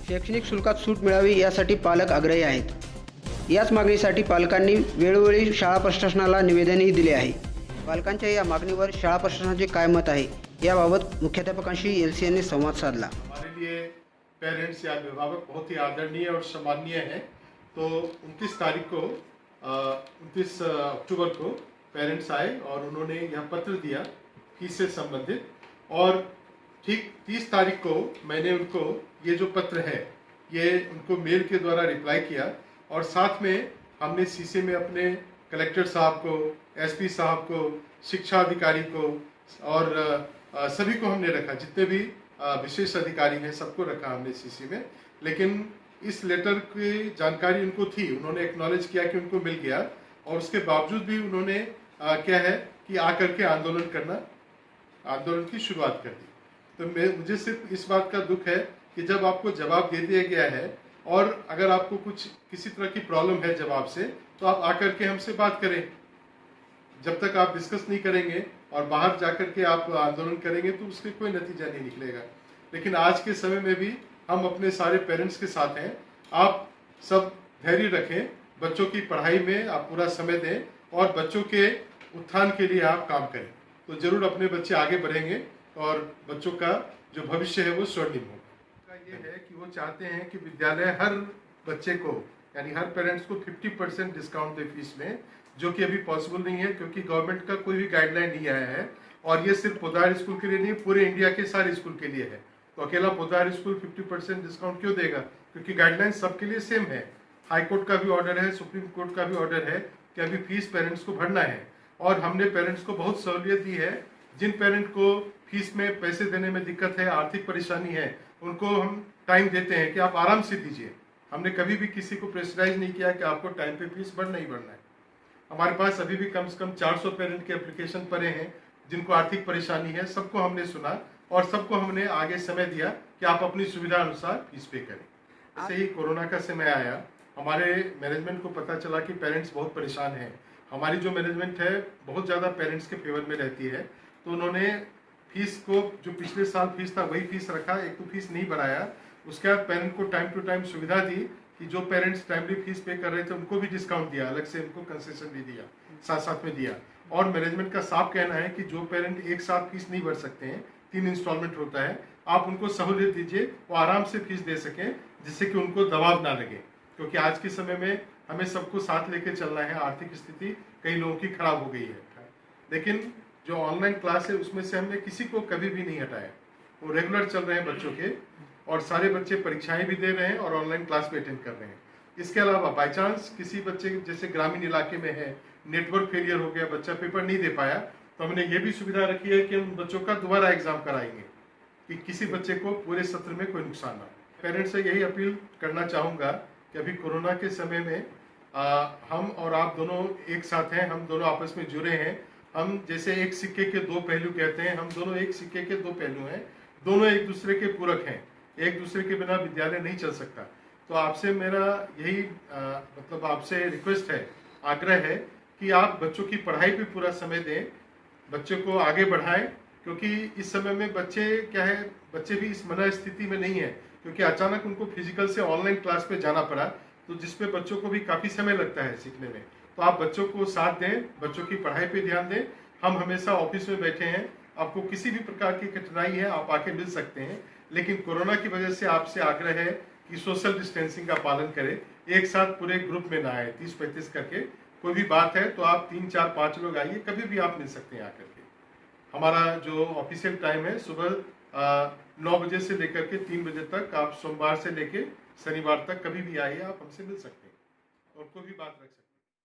शैक्षणिक शुल्कात सूट मिळावी यासाठी पालक आग्रही आहेत। याच मागणीसाठी पालकांनी वेळोवेळी शाळा प्रशासनाला निवेदनही दिले आहे। पालकांच्या या मागणीवर शाळा प्रशासनाचे काय मत आहे याबाबत मुख्याध्यापकांशी एलसीएनने संवाद साधला। हमारे लिए पेरेंट्स या अभिभावक बहुत ही आदरणीय और सम्माननीय हैं। तो 29 अक्टूबर को पेरेंट्स आए और उन्होंने यह पत्र दिया फीस से संबंधित, और ठीक 30 तारीख को मैंने उनको ये जो पत्र है ये उनको मेल के द्वारा रिप्लाई किया, और साथ में हमने सीसी में अपने कलेक्टर साहब को, एसपी साहब को, शिक्षा अधिकारी को और सभी को हमने रखा, जितने भी विशेष अधिकारी हैं सबको रखा हमने सीसी में। लेकिन इस लेटर की जानकारी उनको थी, उन्होंने एक्नॉलेज किया कि उनको मिल गया, और उसके बावजूद भी उन्होंने क्या है कि आकर के आंदोलन की शुरुआत कर दी। तो मुझे सिर्फ इस बात का दुख है कि जब आपको जवाब दे दिया गया है और अगर आपको किसी तरह की प्रॉब्लम है जवाब से, तो आप आकर के हमसे बात करें। जब तक आप डिस्कस नहीं करेंगे और बाहर जाकर के आप आंदोलन करेंगे तो उसके कोई नतीजा नहीं निकलेगा। लेकिन आज के समय में भी हम अपने सारे पेरेंट्स के साथ हैं। आप सब धैर्य रखें, बच्चों की पढ़ाई में आप पूरा समय दें और बच्चों के उत्थान के लिए आप काम करें, तो जरूर अपने बच्चे आगे बढ़ेंगे और बच्चों का जो भविष्य है वो स्वर्णिम होगा। ये है कि वो चाहते हैं कि विद्यालय हर बच्चे को, यानी हर पेरेंट्स को 50% डिस्काउंट दे फीस में, जो कि अभी पॉसिबल नहीं है क्योंकि गवर्नमेंट का कोई भी गाइडलाइन नहीं आया है। और ये सिर्फ पोद्दार स्कूल के लिए नहीं, पूरे इंडिया के सारे स्कूल के लिए है। तो अकेला पोद्दार स्कूल 50% डिस्काउंट क्यों देगा? क्योंकि गाइडलाइन सबके लिए सेम है। हाई कोर्ट का भी ऑर्डर है, सुप्रीम कोर्ट का भी ऑर्डर है कि अभी फीस पेरेंट्स को भरना है, और हमने पेरेंट्स को बहुत सहूलियत दी है। जिन पेरेंट को फीस में पैसे देने में दिक्कत है, आर्थिक परेशानी है, उनको हम टाइम देते हैं कि आप आराम से दीजिए। हमने कभी भी किसी को प्रेशराइज नहीं किया कि आपको टाइम पे फीस भरना ही भरना है। हमारे पास अभी भी कम से कम 400 पेरेंट के एप्लीकेशन पड़े हैं जिनको आर्थिक परेशानी है। सबको हमने सुना और सबको हमने आगे समय दिया कि आप अपनी सुविधा अनुसार फीस पे करें। ऐसे ही कोरोना का समय आया, हमारे मैनेजमेंट को पता चला कि पेरेंट्स बहुत परेशान हैं। हमारी जो मैनेजमेंट है बहुत ज़्यादा पेरेंट्स के फेवर में रहती है, तो उन्होंने फीस को, जो पिछले साल फीस था वही फीस रखा, एक तो फीस नहीं बढ़ाया। उसके बाद पेरेंट को टाइम टू टाइम सुविधा दी कि जो पेरेंट्स टाइमली फीस पे कर रहे थे उनको भी डिस्काउंट दिया, अलग से उनको कंसेशन भी दिया, साथ साथ में दिया। और मैनेजमेंट का साफ कहना है कि जो पेरेंट एक साथ फीस नहीं भर सकते हैं, 3 इंस्टॉलमेंट होता है, आप उनको सहूलियत दीजिए, वो आराम से फीस दे सकें, जिससे कि उनको दबाव ना लगे। क्योंकि आज के समय में हमें सबको साथ लेके चलना है। आर्थिक स्थिति कई लोगों की खराब हो गई है, लेकिन जो ऑनलाइन क्लास है उसमें से हमने किसी को कभी भी नहीं हटाया। वो रेगुलर चल रहे हैं बच्चों के, और सारे बच्चे परीक्षाएं भी दे रहे हैं और ऑनलाइन क्लास भी अटेंड कर रहे हैं। इसके अलावा बाई चांस किसी बच्चे, जैसे ग्रामीण इलाके में है, नेटवर्क फेलियर हो गया, बच्चा पेपर नहीं दे पाया, तो हमने ये भी सुविधा रखी है कि हम बच्चों का दोबारा एग्जाम कराएंगे कि किसी बच्चे को पूरे सत्र में कोई नुकसान ना हो। पेरेंट्स से यही अपील करना चाहूँगा कि अभी कोरोना के समय में हम और आप दोनों एक साथ हैं, हम दोनों आपस में जुड़े हैं। हम जैसे एक सिक्के के 2 पहलू कहते हैं, हम दोनों एक सिक्के के 2 पहलू हैं, दोनों एक दूसरे के पूरक हैं। एक दूसरे के बिना विद्यालय नहीं चल सकता। तो आपसे मेरा यही मतलब आपसे रिक्वेस्ट है, आग्रह है कि आप बच्चों की पढ़ाई पे पूरा समय दें, बच्चों को आगे बढ़ाएं। क्योंकि इस समय में बच्चे क्या है, बच्चे भी इस मना स्थिति में नहीं है, क्योंकि अचानक उनको फिजिकल से ऑनलाइन क्लास पे जाना पड़ा, तो जिसपे बच्चों को भी काफ़ी समय लगता है सीखने में। तो आप बच्चों को साथ दें, बच्चों की पढ़ाई पे ध्यान दें। हम हमेशा ऑफिस में बैठे हैं, आपको किसी भी प्रकार की कठिनाई है आप आके मिल सकते हैं। लेकिन कोरोना की वजह से आपसे आग्रह है कि सोशल डिस्टेंसिंग का पालन करें, एक साथ पूरे ग्रुप में ना आए, 30-35 करके। कोई भी बात है तो आप 3, 4, 5 लोग आइए, कभी भी आप मिल सकते हैं आकर के। हमारा जो ऑफिशियल टाइम है सुबह 9 बजे से लेकर के 3 बजे तक, आप सोमवार से लेकर शनिवार तक कभी भी आइए, आप हमसे मिल सकते हैं और कोई भी बात रख सकते हैं।